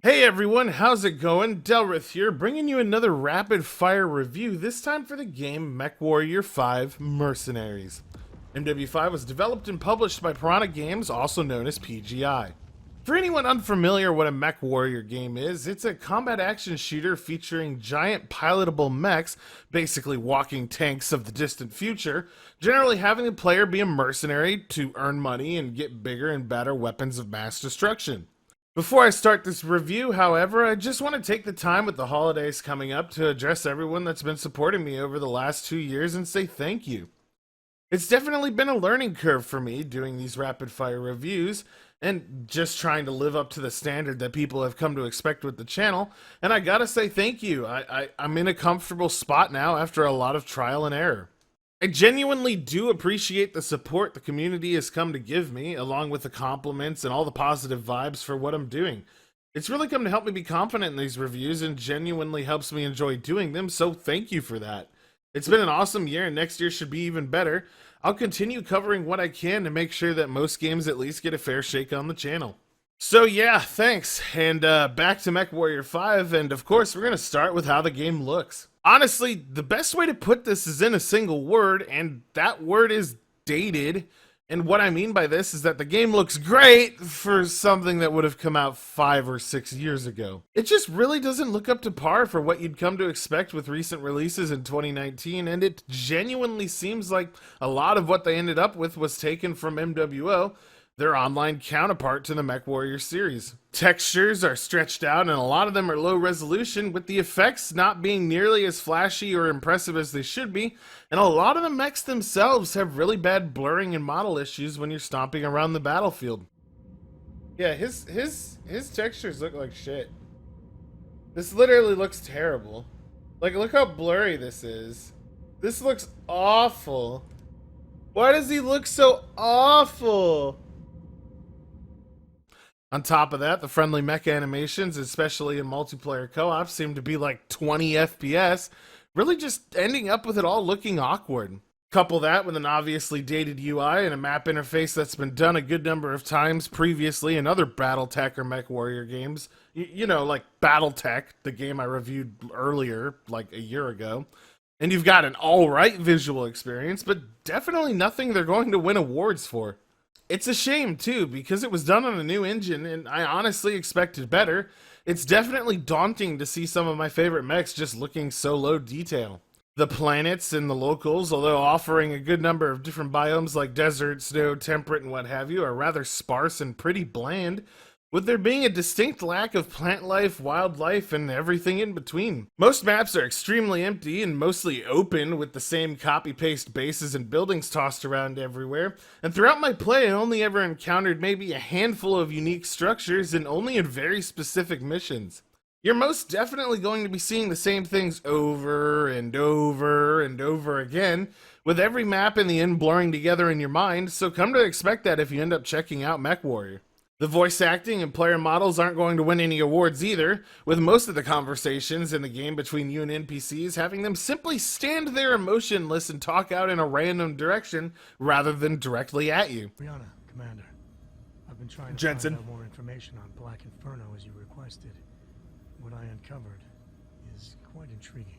Hey everyone, how's it going? Delrith here, bringing you another rapid-fire review, this time for the game Mechwarrior 5 Mercenaries. MW5 was developed and published by Piranha Games, also known as PGI. For anyone unfamiliar what a Mechwarrior game is, it's a combat action shooter featuring giant pilotable mechs, basically walking tanks of the distant future, generally having the player be a mercenary to earn money and get bigger and better weapons of mass destruction. Before I start this review, however, I just want to take the time with the holidays coming up to address everyone that's been supporting me over the last 2 years and say thank you. It's definitely been a learning curve for me doing these rapid fire reviews and just trying to live up to the standard that people have come to expect with the channel, and I gotta say thank you. I'm in a comfortable spot now after a lot of trial and error. I genuinely do appreciate the support the community has come to give me, along with the compliments and all the positive vibes for what I'm doing. It's really come to help me be confident in these reviews and genuinely helps me enjoy doing them, so thank you for that. It's been an awesome year and next year should be even better. I'll continue covering what I can to make sure that most games at least get a fair shake on the channel. So yeah, thanks, and back to Mechwarrior 5, and of course we're going to start with how the game looks. Honestly, the best way to put this is in a single word, and that word is dated. And what I mean by this is that the game looks great for something that would have come out 5 or 6 years ago. It just really doesn't look up to par for what you'd come to expect with recent releases in 2019, and it genuinely seems like a lot of what they ended up with was taken from MWO, their online counterpart to the Mechwarrior series. Textures are stretched out and a lot of them are low resolution, with the effects not being nearly as flashy or impressive as they should be, and a lot of the mechs themselves have really bad blurring and model issues when you're stomping around the battlefield. Yeah, his textures look like shit. This literally looks terrible. Like, look how blurry this is. This looks awful. Why does he look so awful? On top of that, the friendly mecha animations, especially in multiplayer co-op, seem to be like 20 FPS, really just ending up with it all looking awkward. Couple that with an obviously dated UI and a map interface that's been done a good number of times previously in other BattleTech or Mechwarrior games. You know, like BattleTech, the game I reviewed earlier, like a year ago. And you've got an alright visual experience, but definitely nothing they're going to win awards for. It's a shame, too, because it was done on a new engine, and I honestly expected better. It's definitely daunting to see some of my favorite mechs just looking so low detail. The planets and the locals, although offering a good number of different biomes like desert, snow, temperate, and what have you, are rather sparse and pretty bland, with there being a distinct lack of plant life, wildlife, and everything in between. Most maps are extremely empty and mostly open, with the same copy-paste bases and buildings tossed around everywhere, and throughout my play I only ever encountered maybe a handful of unique structures and only in very specific missions. You're most definitely going to be seeing the same things over and over and over again, with every map in the end blurring together in your mind, so come to expect that if you end up checking out Mechwarrior. The voice acting and player models aren't going to win any awards either, with most of the conversations in the game between you and NPCs having them simply stand there emotionless and talk out in a random direction rather than directly at you. Brianna, Commander, I've been trying to Jensen. find out more information on Black Inferno as you requested. What I uncovered is quite intriguing.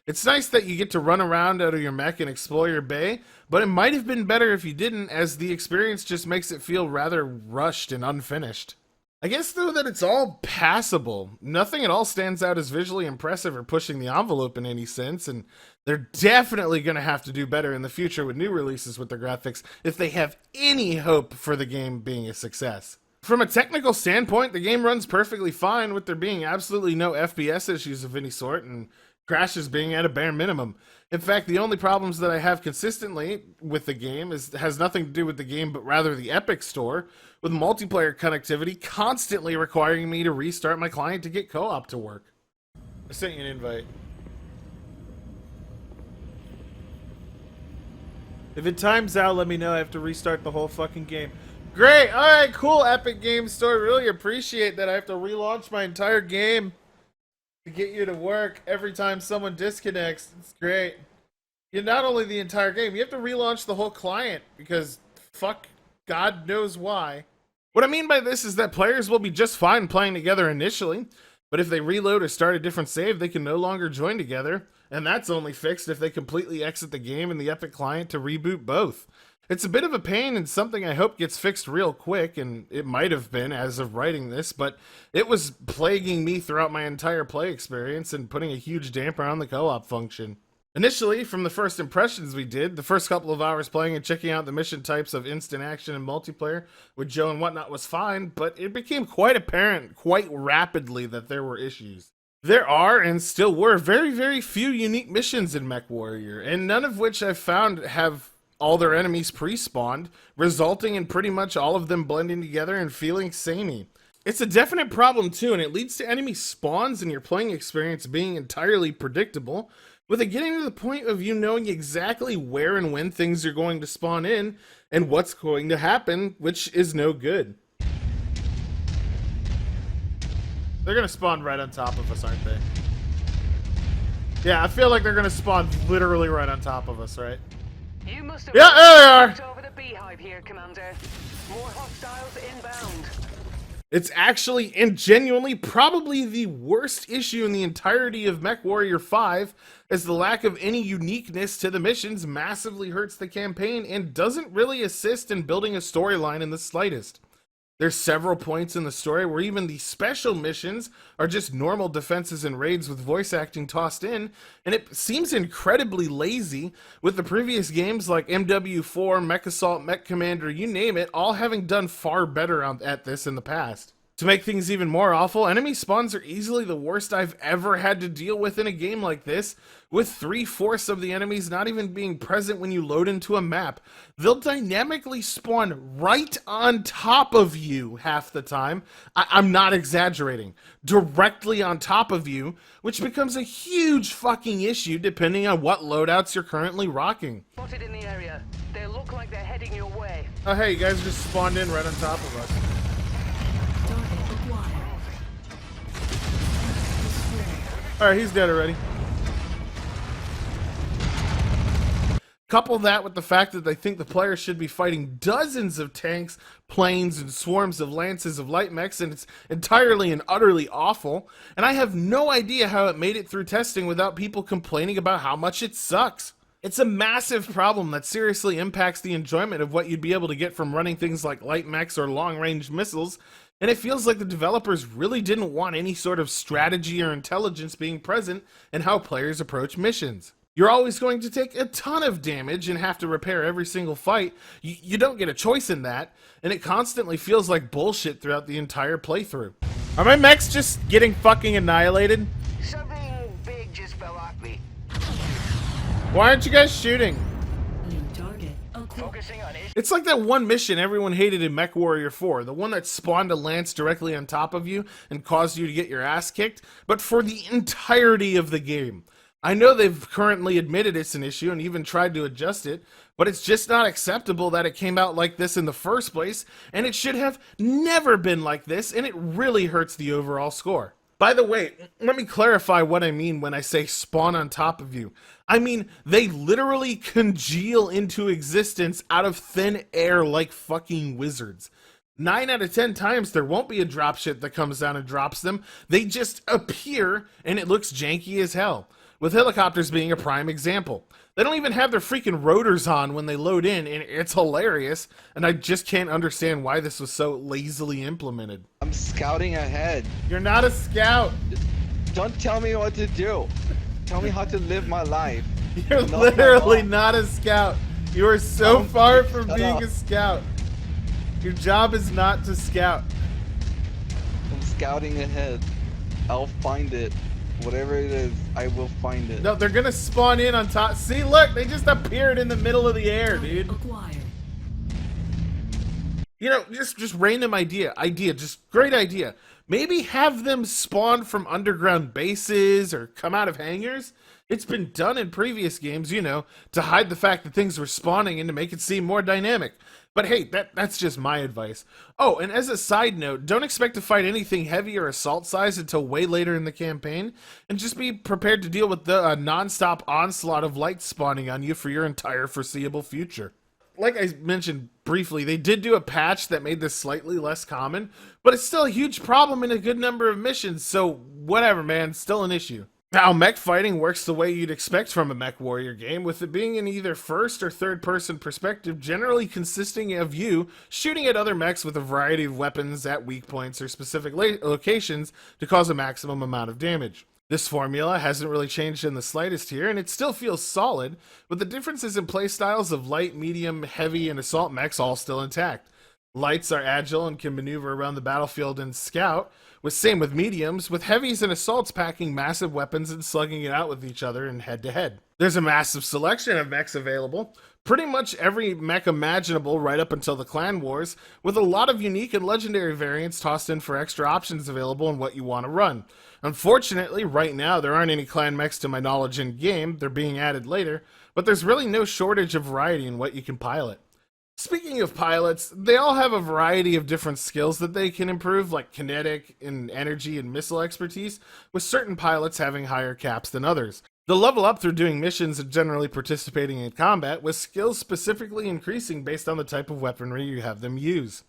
It's nice that you get to run around out of your mech and explore your bay, but it might have been better if you didn't, as the experience just makes it feel rather rushed and unfinished. I guess, though, that it's all passable. Nothing at all stands out as visually impressive or pushing the envelope in any sense, and they're definitely going to have to do better in the future with new releases with their graphics if they have any hope for the game being a success. From a technical standpoint, the game runs perfectly fine, with there being absolutely no FPS issues of any sort, and crashes being at a bare minimum. In fact, the only problems that I have consistently with the game has nothing to do with the game, but rather the Epic Store, with multiplayer connectivity constantly requiring me to restart my client to get co-op to work. I sent you an invite. If it times out, let me know. I have to restart the whole fucking game. Great! Alright, cool, Epic Games Store. Really appreciate that. I have to relaunch my entire game to get you to work every time someone disconnects. It's great. You not only the entire game, you have to relaunch the whole client because fuck God knows why. What I mean by this is that players will be just fine playing together initially, but if they reload or start a different save, they can no longer join together, and that's only fixed if they completely exit the game in the Epic client to reboot both. It's a bit of a pain and something I hope gets fixed real quick, and it might have been as of writing this, but it was plaguing me throughout my entire play experience and putting a huge damper on the co-op function. Initially, from the first impressions we did, the first couple of hours playing and checking out the mission types of instant action and multiplayer with Joe and whatnot was fine, but it became quite apparent quite rapidly that there were issues. There are, and still were, very, very few unique missions in Mechwarrior, and none of which I've found have all their enemies pre-spawned, resulting in pretty much all of them blending together and feeling samey. It's a definite problem too, and it leads to enemy spawns and your playing experience being entirely predictable, with it getting to the point of you knowing exactly where and when things are going to spawn in and what's going to happen, which is no good. They're gonna spawn right on top of us, aren't they? Yeah, I feel like they're gonna spawn literally right on top of us, right? You must have Yeah, there they are! over the beehive here, Commander. More hostiles inbound. It's actually and genuinely probably the worst issue in the entirety of Mechwarrior 5, as the lack of any uniqueness to the missions massively hurts the campaign and doesn't really assist in building a storyline in the slightest. There's several points in the story where even the special missions are just normal defenses and raids with voice acting tossed in, and it seems incredibly lazy, with the previous games like MW4, Mech Assault, Mech Commander, you name it, all having done far better at this in the past. To make things even more awful, enemy spawns are easily the worst I've ever had to deal with in a game like this, with 3/4 of the enemies not even being present when you load into a map. They'll dynamically spawn right on top of you half the time. I'm not exaggerating. Directly on top of you, which becomes a huge fucking issue depending on what loadouts you're currently rocking. Spotted in the area. They look like they're heading your way. Oh hey, you guys just spawned in right on top of us. Alright, he's dead already. Couple that with the fact that they think the player should be fighting dozens of tanks, planes, and swarms of lances of light mechs, and it's entirely and utterly awful, and I have no idea how it made it through testing without people complaining about how much it sucks. It's a massive problem that seriously impacts the enjoyment of what you'd be able to get from running things like light mechs or long-range missiles, and it feels like the developers really didn't want any sort of strategy or intelligence being present in how players approach missions. You're always going to take a ton of damage and have to repair every single fight. You don't get a choice in that, and it constantly feels like bullshit throughout the entire playthrough. Are my mechs just getting fucking annihilated? Something big just fell at me. Why aren't you guys shooting? Focusing on it. It's like that one mission everyone hated in Mechwarrior 4, the one that spawned a lance directly on top of you and caused you to get your ass kicked, but for the entirety of the game. I know they've currently admitted it's an issue and even tried to adjust it, but it's just not acceptable that it came out like this in the first place, and it should have never been like this, and it really hurts the overall score. By the way, let me clarify what I mean when I say spawn on top of you. I mean, they literally congeal into existence out of thin air like fucking wizards. 9 out of 10 times there won't be a dropship that comes down and drops them. They just appear, and it looks janky as hell. With helicopters being a prime example. They don't even have their freaking rotors on when they load in, and it's hilarious, and I just can't understand why this was so lazily implemented. I'm scouting ahead. You're not a scout. Don't tell me what to do. Tell me how to live my life. You're literally not a scout. You are so far from shut being up. a scout. Your job is not to scout. I'm scouting ahead. I'll find it. Whatever it is, I will find it. No, they're gonna spawn in on top. See, look, they just appeared in the middle of the air, dude. You know, just random idea, just great idea. Maybe have them spawn from underground bases or come out of hangars. It's been done in previous games, you know, to hide the fact that things were spawning and to make it seem more dynamic. But hey, that's just my advice. Oh, and as a side note, don't expect to fight anything heavy or assault size until way later in the campaign, and just be prepared to deal with the non-stop onslaught of light spawning on you for your entire foreseeable future. Like I mentioned briefly, they did do a patch that made this slightly less common, but it's still a huge problem in a good number of missions, so whatever, man, still an issue. Now, mech fighting works the way you'd expect from a Mechwarrior game, with it being in either first or third person perspective, generally consisting of you shooting at other mechs with a variety of weapons at weak points or specific locations to cause a maximum amount of damage. This formula hasn't really changed in the slightest here, and it still feels solid, with the differences in playstyles of light, medium, heavy, and assault mechs all still intact. Lights are agile and can maneuver around the battlefield and scout, same with mediums, with heavies and assaults packing massive weapons and slugging it out with each other in head-to-head. There's a massive selection of mechs available, pretty much every mech imaginable right up until the Clan Wars, with a lot of unique and legendary variants tossed in for extra options available in what you want to run. Unfortunately, right now there aren't any clan mechs to my knowledge in-game, they're being added later, but there's really no shortage of variety in what you can pilot. Speaking of pilots, they all have a variety of different skills that they can improve, like kinetic and energy and missile expertise, with certain pilots having higher caps than others. They'll level up through doing missions and generally participating in combat, with skills specifically increasing based on the type of weaponry you have them use.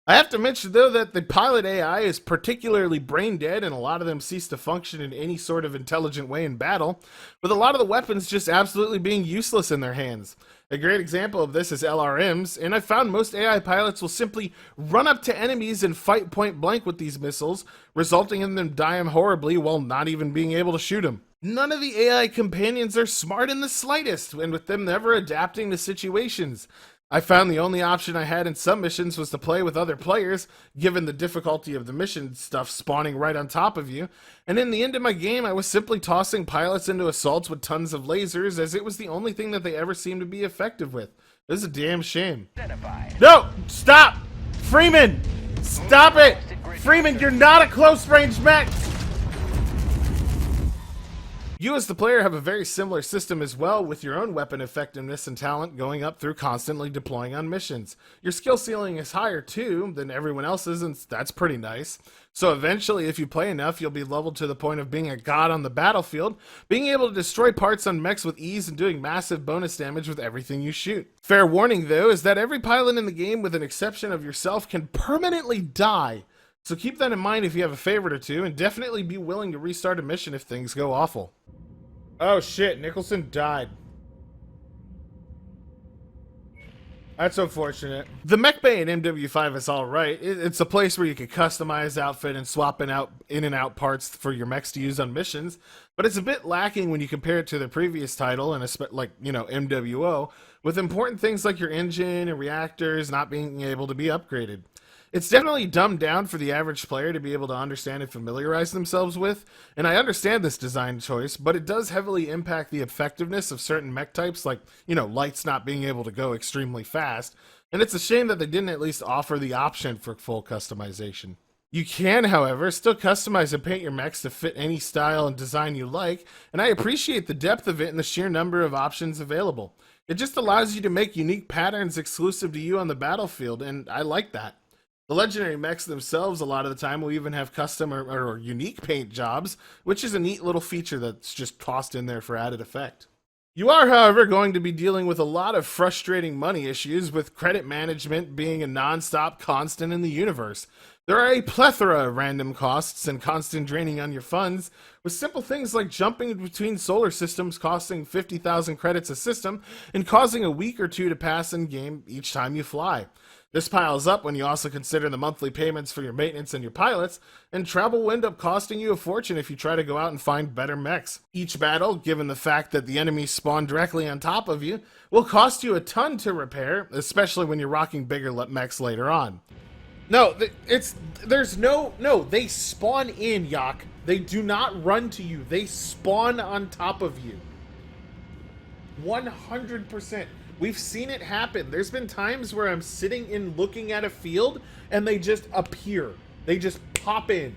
I have to mention, though, that the pilot AI is particularly brain dead, and a lot of them cease to function in any sort of intelligent way in battle, with a lot of the weapons just absolutely being useless in their hands. A great example of this is LRMs, and I found most AI pilots will simply run up to enemies and fight point blank with these missiles, resulting in them dying horribly while not even being able to shoot them. None of the AI companions are smart in the slightest, and with them never adapting to situations. I found the only option I had in some missions was to play with other players, given the difficulty of the mission stuff spawning right on top of you, and in the end of my game I was simply tossing pilots into assaults with tons of lasers, as it was the only thing that they ever seemed to be effective with. This is a damn shame. No! Stop! Freeman! Stop it! Freeman, you're not a close-range mech! You as the player have a very similar system as well, with your own weapon effectiveness and talent going up through constantly deploying on missions. Your skill ceiling is higher too than everyone else's, and that's pretty nice. So eventually, if you play enough, you'll be leveled to the point of being a god on the battlefield, being able to destroy parts on mechs with ease and doing massive bonus damage with everything you shoot. Fair warning though, is that every pilot in the game, with an exception of yourself, can permanently die. So keep that in mind if you have a favorite or two, and definitely be willing to restart a mission if things go awful. Oh shit, Nicholson died. That's unfortunate. The mech bay in MW5 is alright. It's a place where you can customize outfit and swap in and out parts for your mechs to use on missions, but it's a bit lacking when you compare it to the previous title, and like, you know, MWO, with important things like your engine and reactors not being able to be upgraded. It's definitely dumbed down for the average player to be able to understand and familiarize themselves with, and I understand this design choice, but it does heavily impact the effectiveness of certain mech types, like, you know, lights not being able to go extremely fast, and it's a shame that they didn't at least offer the option for full customization. You can, however, still customize and paint your mechs to fit any style and design you like, and I appreciate the depth of it and the sheer number of options available. It just allows you to make unique patterns exclusive to you on the battlefield, and I like that. The legendary mechs themselves a lot of the time will even have custom or unique paint jobs, which is a neat little feature that's just tossed in there for added effect. You are, however, going to be dealing with a lot of frustrating money issues, with credit management being a non-stop constant in the universe. There are a plethora of random costs and constant draining on your funds, with simple things like jumping between solar systems costing 50,000 credits a system and causing a week or two to pass in game each time you fly. This piles up when you also consider the monthly payments for your maintenance and your pilots, and travel will end up costing you a fortune if you try to go out and find better mechs. Each battle, given the fact that the enemies spawn directly on top of you, will cost you a ton to repair, especially when you're rocking bigger mechs later on. No, they spawn in, Yak. They do not run to you. They spawn on top of you. 100%. We've seen it happen. There's been times where I'm sitting in looking at a field and they just appear. They just pop in.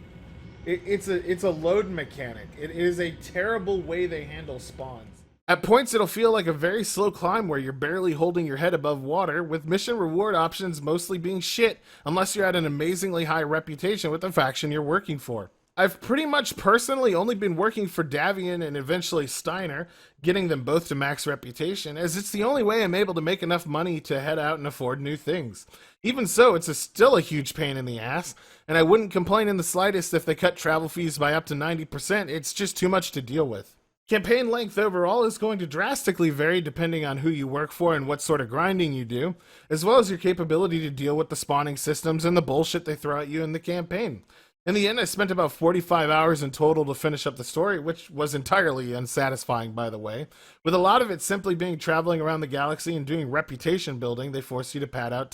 It's a load mechanic. It is a terrible way they handle spawns. At points it'll feel like a very slow climb where you're barely holding your head above water, with mission reward options mostly being shit unless you're at an amazingly high reputation with the faction you're working for. I've pretty much personally only been working for Davian and eventually Steiner, getting them both to max reputation, as it's the only way I'm able to make enough money to head out and afford new things. Even so, it's still a huge pain in the ass, and I wouldn't complain in the slightest if they cut travel fees by up to 90%. It's just too much to deal with. Campaign length overall is going to drastically vary depending on who you work for and what sort of grinding you do, as well as your capability to deal with the spawning systems and the bullshit they throw at you in the campaign. In the end, I spent about 45 hours in total to finish up the story, which was entirely unsatisfying, by the way, with a lot of it simply being traveling around the galaxy and doing reputation building they force you to pad out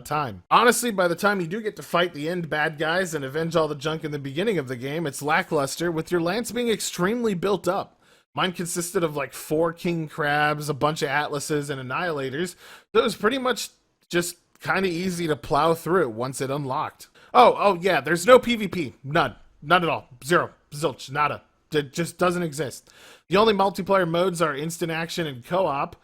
time. Honestly, by the time you do get to fight the end bad guys and avenge all the junk in the beginning of the game, it's lackluster, with your lance being extremely built up. Mine consisted of like 4 king crabs, a bunch of atlases, and annihilators, so it was pretty much just kind of easy to plow through once it unlocked. Oh yeah, there's no PvP. None at all. Zero. Zilch. Nada. It just doesn't exist. The only multiplayer modes are instant action and co-op,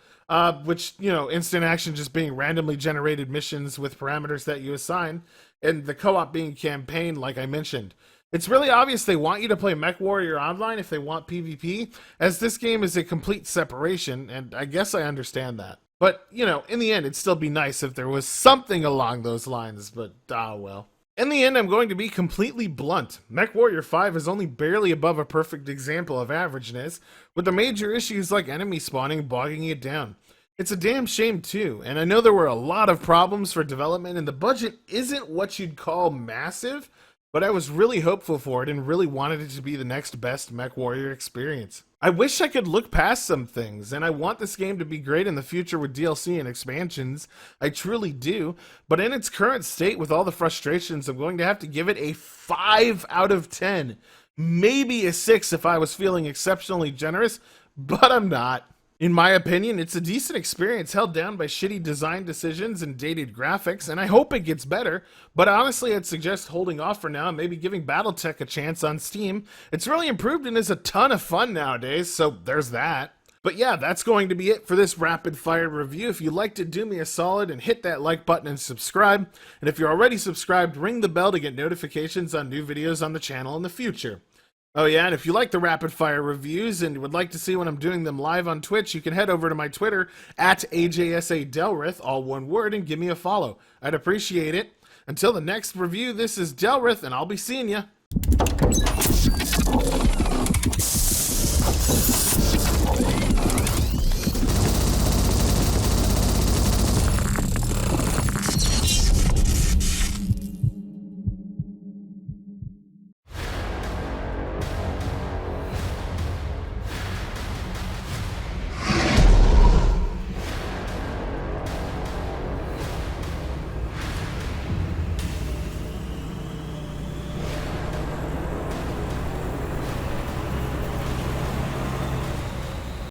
which, instant action just being randomly generated missions with parameters that you assign, and the co-op being campaign, like I mentioned. It's really obvious they want you to play Mechwarrior online if they want PvP, as this game is a complete separation, and I guess I understand that. But, in the end, it'd still be nice if there was something along those lines, but, well. In the end, I'm going to be completely blunt. Mechwarrior 5 is only barely above a perfect example of averageness, with the major issues like enemy spawning bogging it down. It's a damn shame too, and I know there were a lot of problems for development and the budget isn't what you'd call massive, but I was really hopeful for it and really wanted it to be the next best Mechwarrior experience. I wish I could look past some things, and I want this game to be great in the future with DLC and expansions. I truly do, but in its current state with all the frustrations, I'm going to have to give it a 5 out of 10. Maybe a 6 if I was feeling exceptionally generous, but I'm not. In my opinion, it's a decent experience held down by shitty design decisions and dated graphics, and I hope it gets better, but honestly I'd suggest holding off for now and maybe giving BattleTech a chance on Steam. It's really improved and is a ton of fun nowadays, so there's that. But yeah, that's going to be it for this rapid fire review. If you liked it, do me a solid and hit that like button and subscribe. And if you're already subscribed, ring the bell to get notifications on new videos on the channel in the future. Oh yeah, and if you like the rapid fire reviews and would like to see when I'm doing them live on Twitch, you can head over to my Twitter at AJSADelrith, all one word, and give me a follow. I'd appreciate it. Until the next review, this is Delrith, and I'll be seeing ya.